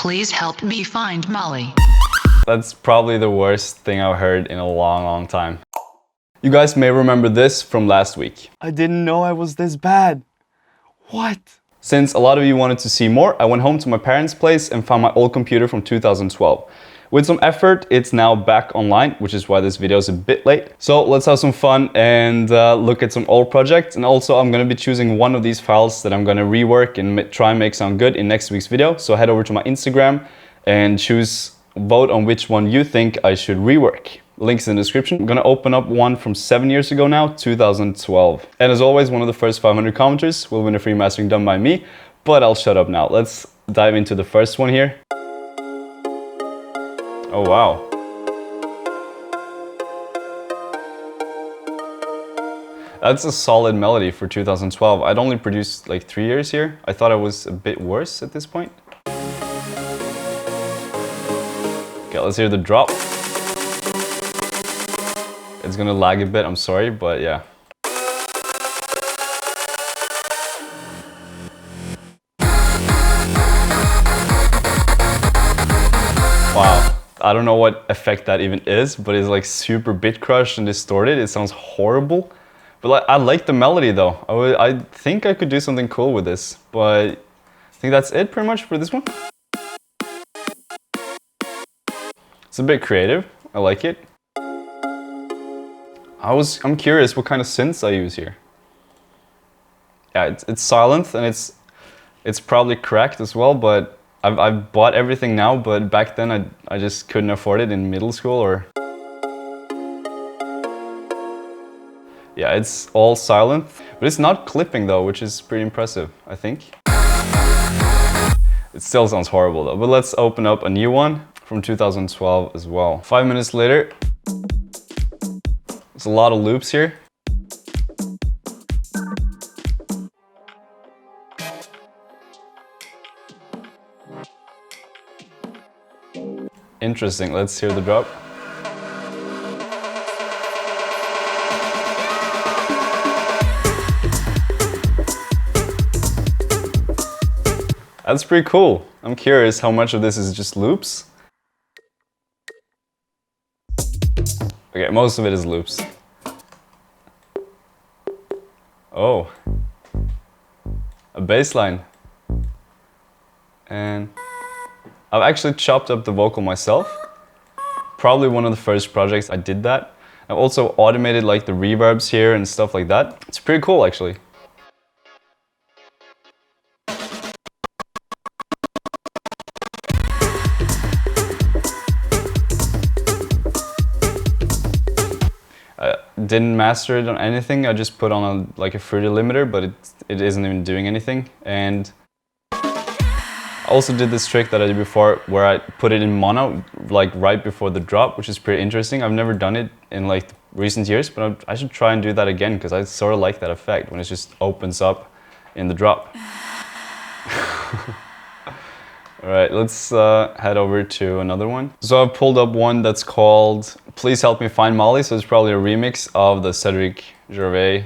Please help me find Molly. That's probably the worst thing I've heard in a long time. You guys may remember this from last week. I didn't know I was this bad. What? Since a lot of you wanted to see more, I went home to my parents' place and found my old computer from 2012. With some effort, it's now back online, which is why this video is a bit late. So let's have some fun and look at some old projects. And also I'm going to be choosing one of these files that I'm going to rework and try and make sound good in next week's video. So head over to my Instagram and vote on which one you think I should rework. Links in the description. I'm going to open up one from 7 years ago now, 2012. And as always, one of the first 500 commenters will win a free mastering done by me. But I'll shut up now. Let's dive into the first one here. Oh wow. That's a solid melody for 2012. I'd only produced like 3 years here. I thought I was a bit worse at this point. Okay, let's hear the drop. It's gonna lag a bit, I'm sorry, but yeah. Wow. I don't know what effect that even is, but it's like super bit crushed and distorted. It sounds horrible. But like, I like the melody though. I think I could do something cool with this, but I think that's it pretty much for this one. It's a bit creative. I like it. I'm curious what kind of synths I use here. Yeah, it's silent and it's probably cracked as well, but I've bought everything now, but back then I just couldn't afford it in middle school or... Yeah, it's all silent, but it's not clipping though, which is pretty impressive, I think. It still sounds horrible though, but let's open up a new one from 2012 as well. 5 minutes later, there's a lot of loops here. Interesting, let's hear the drop. That's pretty cool. I'm curious how much of this is just loops. Okay, most of it is loops. Oh. A bass line. And I've actually chopped up the vocal myself. Probably one of the first projects I did that. I've also automated like the reverbs here and stuff like that. It's pretty cool actually. I didn't master it on anything. I just put on like a Fruity limiter, but it isn't even doing anything. And I also did this trick that I did before where I put it in mono like right before the drop, which is pretty interesting. I've never done it in like recent years, but I should try and do that again because I sort of like that effect when it just opens up in the drop. Alright, let's head over to another one. So I've pulled up one that's called Please Help Me Find Molly. So it's probably a remix of the Cedric Gervais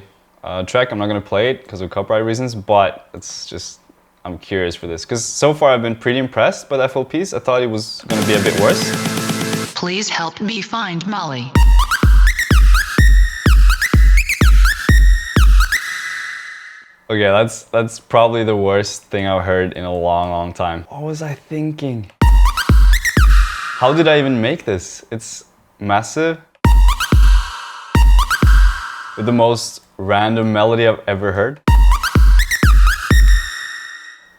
track. I'm not going to play it because of copyright reasons, but it's just... I'm curious for this, because so far I've been pretty impressed by the FL piece. I thought it was going to be a bit worse. Please help me find Molly. Okay, that's probably the worst thing I've heard in a long time. What was I thinking? How did I even make this? It's massive. With the most random melody I've ever heard.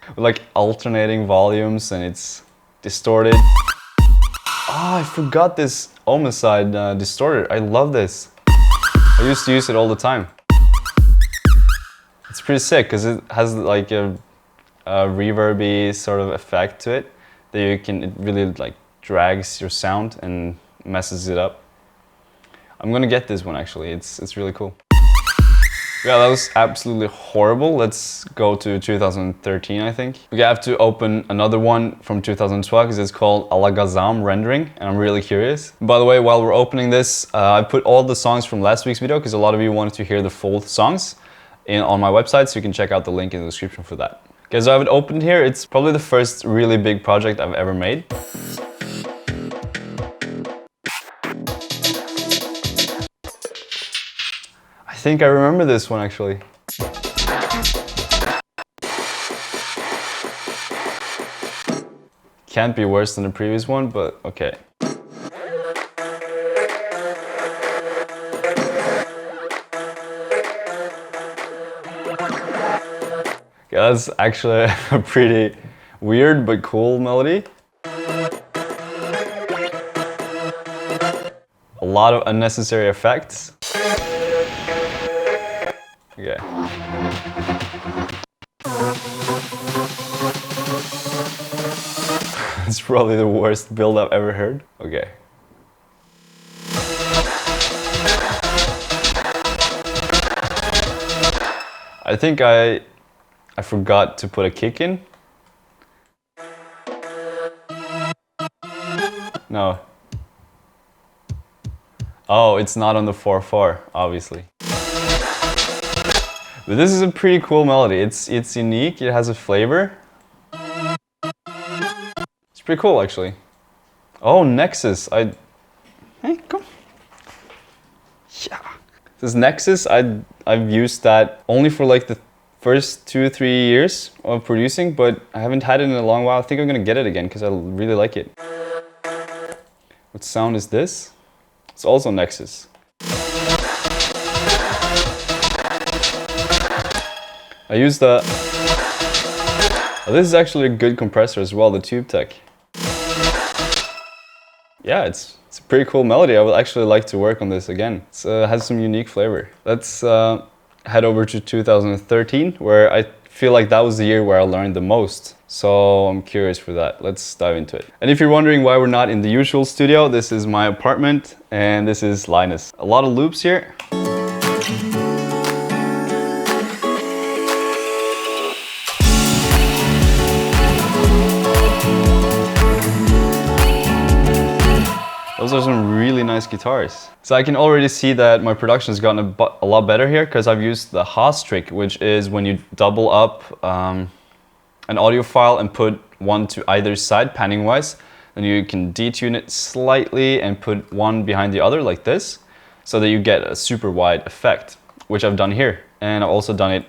With like alternating volumes and it's distorted. Oh, I forgot this Homicide distorter. I love this. I used to use it all the time. It's pretty sick because it has like a reverby sort of effect to it that it really like drags your sound and messes it up. I'm gonna get this one actually. It's really cool. Yeah, that was absolutely horrible. Let's go to 2013, I think. We have to open another one from 2012 because it's called Alagazam Rendering, and I'm really curious. By the way, while we're opening this, I put all the songs from last week's video because a lot of you wanted to hear the full songs on my website, so you can check out the link in the description for that. Okay, so I have it opened here. It's probably the first really big project I've ever made. I think I remember this one actually. Can't be worse than the previous one, but okay. Yeah, that's actually a pretty weird but cool melody. A lot of unnecessary effects. Okay. It's probably the worst build I've ever heard. Okay. I think I forgot to put a kick in. No. Oh, it's not on the 4/4, obviously. But this is a pretty cool melody. It's unique, it has a flavor. It's pretty cool actually. Oh, Nexus. Hey, come. Yeah. This Nexus, I've used that only for like the first 2-3 years of producing, but I haven't had it in a long while. I think I'm gonna get it again because I really like it. What sound is this? It's also Nexus. I use the... Oh, this is actually a good compressor as well, the Tube Tech. Yeah, it's a pretty cool melody. I would actually like to work on this again. It has some unique flavor. Let's head over to 2013, where I feel like that was the year where I learned the most. So I'm curious for that. Let's dive into it. And if you're wondering why we're not in the usual studio, this is my apartment and this is Linus. A lot of loops here. Those are some really nice guitars. So I can already see that my production has gotten a lot better here because I've used the Haas trick, which is when you double up an audio file and put one to either side panning wise, then you can detune it slightly and put one behind the other like this, so that you get a super wide effect, which I've done here. And I've also done it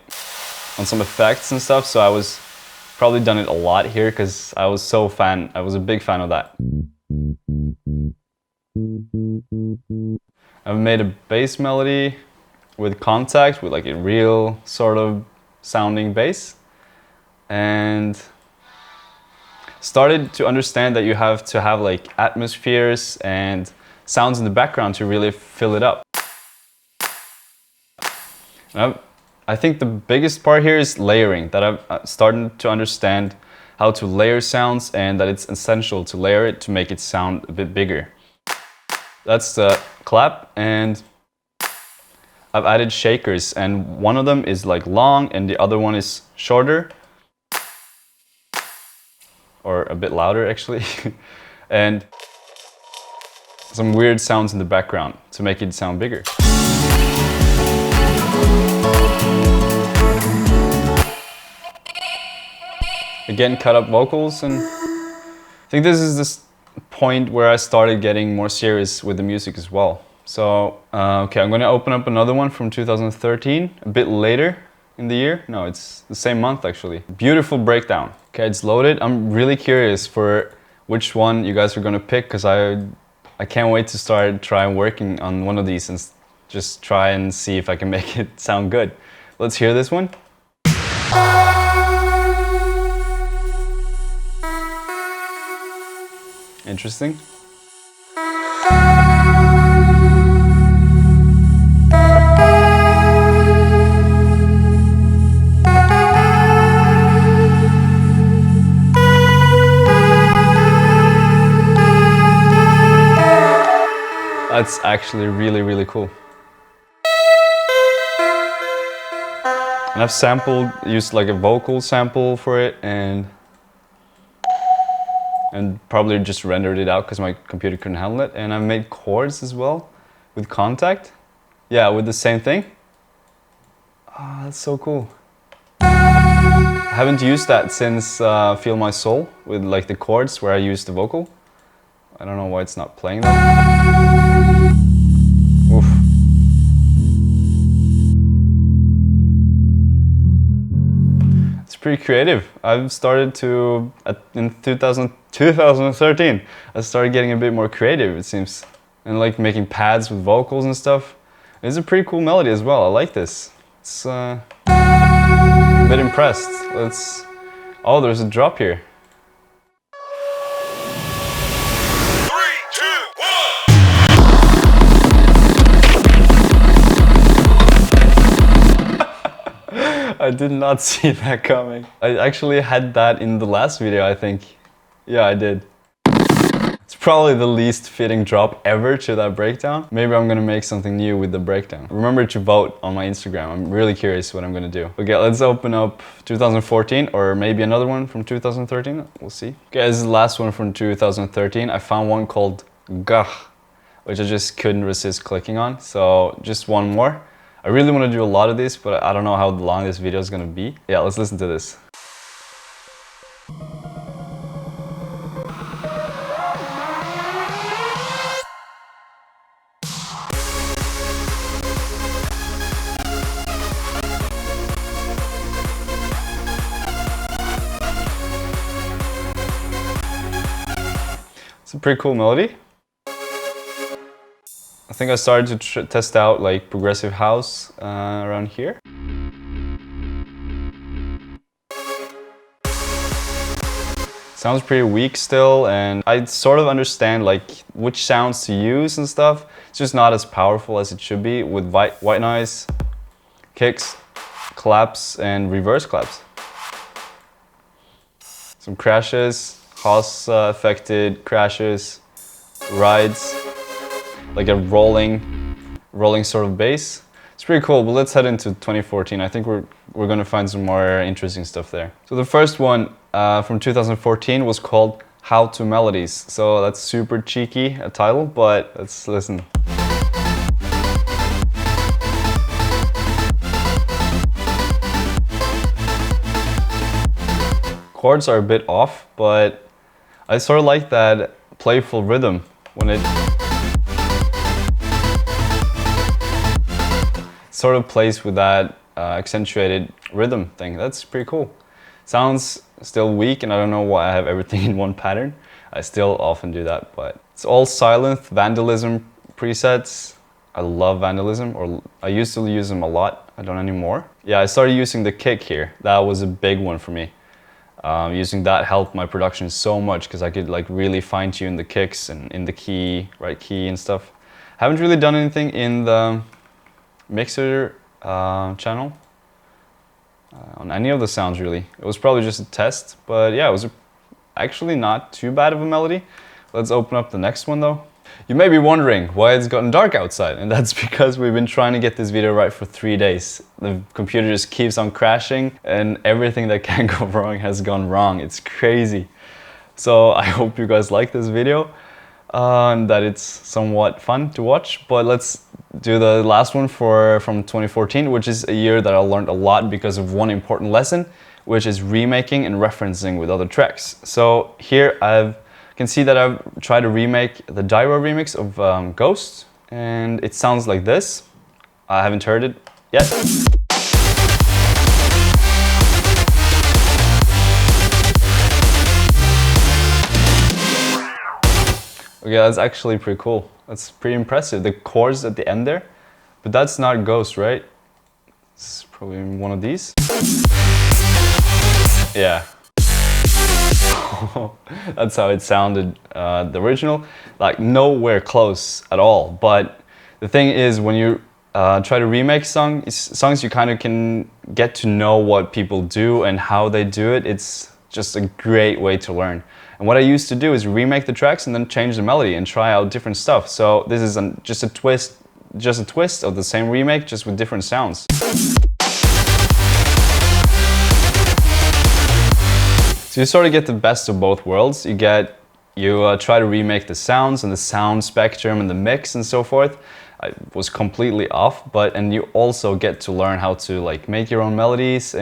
on some effects and stuff, so I was probably done it a lot here because I was a big fan of that. I've made a bass melody with Contact, with like a real sort of sounding bass, and started to understand that you have to have like atmospheres and sounds in the background to really fill it up. And I think the biggest part here is layering, that I've started to understand how to layer sounds and that it's essential to layer it to make it sound a bit bigger. That's the clap, and I've added shakers, and one of them is like long and the other one is shorter, or a bit louder actually, and some weird sounds in the background to make it sound bigger. Again, cut up vocals, and I think this is the point where I started getting more serious with the music as well. So, okay, I'm gonna open up another one from 2013, a bit later in the year. No, it's the same month actually. Beautiful breakdown. Okay, it's loaded. I'm really curious for which one you guys are gonna pick, because I can't wait to try working on one of these and just try and see if I can make it sound good. Let's hear this one. Interesting. That's actually really, really cool. And I've used like a vocal sample for it, and probably just rendered it out because my computer couldn't handle it. And I've made chords as well with Contact. Yeah, with the same thing. Ah, that's so cool. I haven't used that since Feel My Soul with like the chords where I used the vocal. I don't know why it's not playing that. Oof. It's pretty creative. I've started to, in 2013, I started getting a bit more creative, it seems. And like making pads with vocals and stuff. It's a pretty cool melody as well. I like this. It's a bit impressed. Oh, there's a drop here. 3, 2, 1. I did not see that coming. I actually had that in the last video, I think. Yeah, I did. It's probably the least fitting drop ever to that breakdown. Maybe I'm gonna make something new with the breakdown. Remember to vote on my Instagram. I'm really curious what I'm gonna do. Okay, let's open up 2014 or maybe another one from 2013. We'll see. Okay, this is the last one from 2013. I found one called Gah, which I just couldn't resist clicking on. So just one more. I really want to do a lot of these, but I don't know how long this video is gonna be. Yeah, let's listen to this. It's a pretty cool melody. I think I started to test out like progressive house around here. Sounds pretty weak still, and I sort of understand like which sounds to use and stuff. It's just not as powerful as it should be with white noise, kicks, claps, and reverse claps. Some crashes. House affected crashes, rides, like a rolling sort of bass. It's pretty cool, but let's head into 2014. I think we're gonna find some more interesting stuff there. So the first one from 2014 was called How to Melodies. So that's super cheeky a title, but let's listen. Chords are a bit off, but I sort of like that playful rhythm when it sort of plays with that accentuated rhythm thing. That's pretty cool. Sounds still weak, and I don't know why I have everything in one pattern. I still often do that, but it's all Silent Vandalism presets. I love Vandalism, or I used to use them a lot. I don't anymore. Yeah, I started using the kick here. That was a big one for me. Using that helped my production so much because I could like really fine-tune the kicks and in the key, right key and stuff. Haven't really done anything in the mixer channel on any of the sounds really. It was probably just a test, but yeah, it was actually not too bad of a melody. Let's open up the next one though. You may be wondering why it's gotten dark outside, and that's because we've been trying to get this video right for 3 days. The computer just keeps on crashing and everything that can go wrong has gone wrong. It's crazy. So I hope you guys like this video and that it's somewhat fun to watch. But let's do the last one from 2014, which is a year that I learned a lot because of one important lesson, which is remaking and referencing with other tracks. So here you can see that I've tried to remake the Gyro remix of Ghost, and it sounds like this. I haven't heard it yet. Okay, that's actually pretty cool. That's pretty impressive. The chords at the end there, but that's not Ghost, right? It's probably one of these. Yeah. That's how it sounded, the original, like nowhere close at all. But the thing is, when you try to remake songs, you kind of can get to know what people do and how they do it. It's just a great way to learn. And what I used to do is remake the tracks and then change the melody and try out different stuff. So this is just a twist of the same remake, just with different sounds. So you sort of get the best of both worlds. You try to remake the sounds and the sound spectrum and the mix and so forth. I was completely off, and you also get to learn how to like make your own melodies.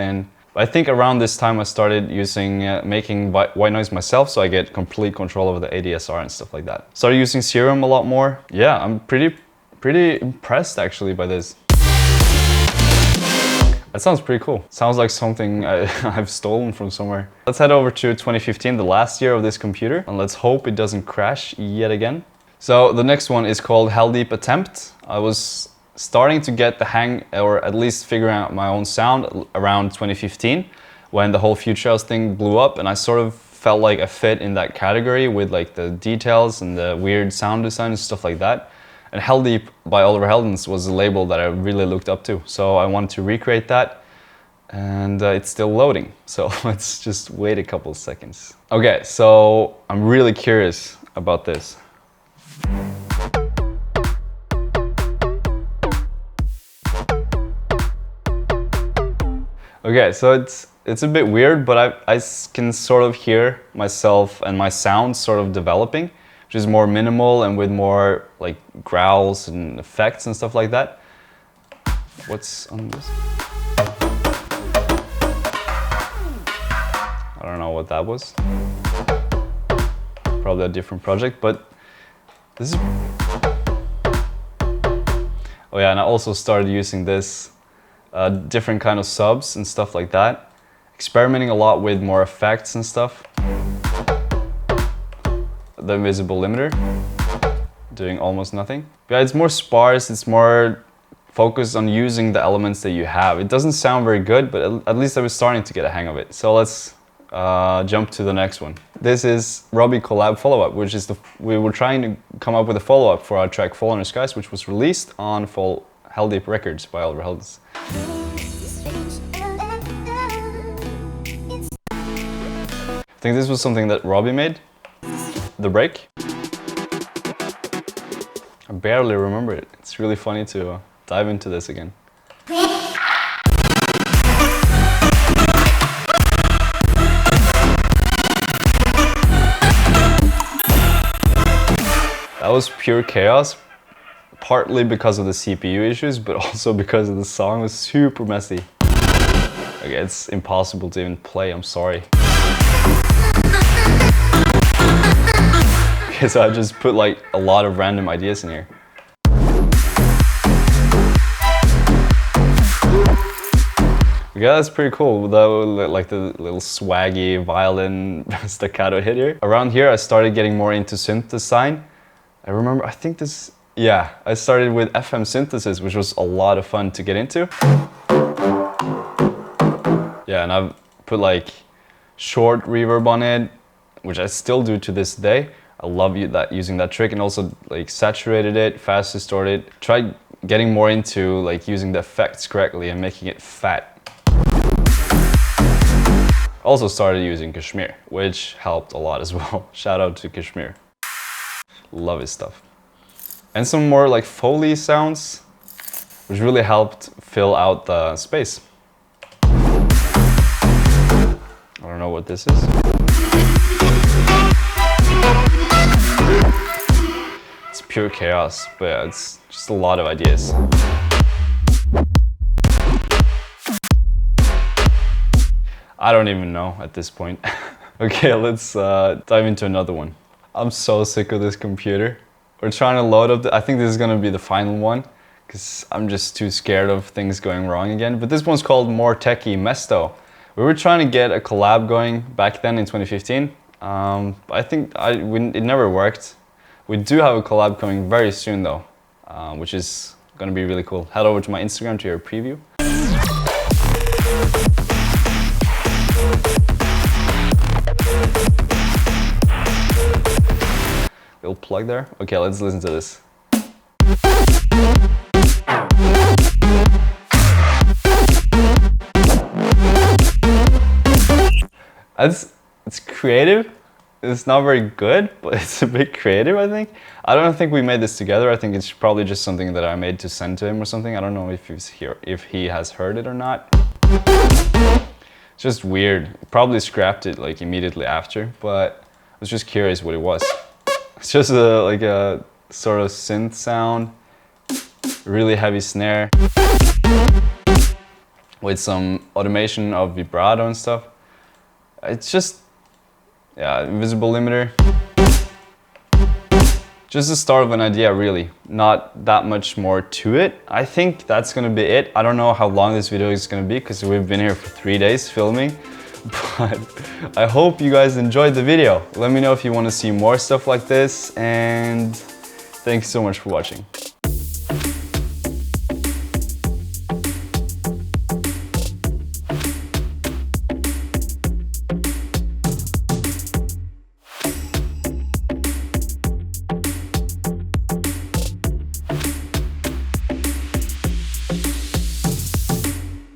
But I think around this time I started using making white noise myself, so I get complete control over the ADSR and stuff like that. Started using Serum a lot more. Yeah, I'm pretty impressed actually by this. That sounds pretty cool. Sounds like something I've stolen from somewhere. Let's head over to 2015, the last year of this computer, and let's hope it doesn't crash yet again. So the next one is called Hell Deep Attempt. I was starting to get the hang, or at least figuring out my own sound around 2015, when the whole Future House thing blew up, and I sort of felt like I fit in that category with like the details and the weird sound design and stuff like that. And Hell Deep by Oliver Heldens was a label that I really looked up to. So I wanted to recreate that, and it's still loading. So let's just wait a couple seconds. Okay, so I'm really curious about this. Okay, so it's a bit weird, but I can sort of hear myself and my sound sort of developing, which is more minimal and with more like growls and effects and stuff like that. What's on this? I don't know what that was. Probably a different project, but this is... Oh yeah, and I also started using this different kind of subs and stuff like that. Experimenting a lot with more effects and stuff. The invisible limiter, doing almost nothing. Yeah, it's more sparse, it's more focused on using the elements that you have. It doesn't sound very good, but at least I was starting to get a hang of it. So let's jump to the next one. This is Robbie collab follow-up, which is we were trying to come up with a follow-up for our track Fall Under Skies, which was released on Hell Deep Records by Oliver Heldens. I think this was something that Robbie made. The break. I barely remember it. It's really funny to dive into this again. That was pure chaos, partly because of the CPU issues, but also because the song was super messy. Okay, it's impossible to even play, I'm sorry. Okay, so I just put like a lot of random ideas in here. Okay, that's pretty cool, like the little swaggy violin staccato hit here. Around here I started getting more into synth design. I remember, I think this, yeah, I started with FM synthesis, which was a lot of fun to get into. Yeah, and I've put like short reverb on it, which I still do to this day. I love using that trick, and also like saturated it, fast distorted. Tried getting more into like using the effects correctly and making it fat. Also started using Kashmir, which helped a lot as well. Shout out to Kashmir. Love his stuff. And some more like Foley sounds, which really helped fill out the space. I don't know what this is. It's pure chaos, but yeah, it's just a lot of ideas. I don't even know at this point. Okay, let's dive into another one. I'm so sick of this computer. We're trying to load up I think this is gonna be the final one, because I'm just too scared of things going wrong again. But this one's called More Techie Mesto. We were trying to get a collab going back then in 2015. I think it never worked. We do have a collab coming very soon though, which is gonna be really cool. Head over to my Instagram to hear a preview. Little plug there. Okay, let's listen to this. It's creative. It's not very good, but it's a bit creative, I think. I don't think we made this together. I think it's probably just something that I made to send to him or something. I don't know if he's here, if he has heard it or not. It's just weird. Probably scrapped it like immediately after, but I was just curious what it was. It's just like a sort of synth sound, really heavy snare. with some automation of vibrato and stuff. It's just, yeah, invisible limiter. Just the start of an idea, really. Not that much more to it. I think that's gonna be it. I don't know how long this video is gonna be because we've been here for 3 days filming. But I hope you guys enjoyed the video. Let me know if you want to see more stuff like this, and thanks so much for watching.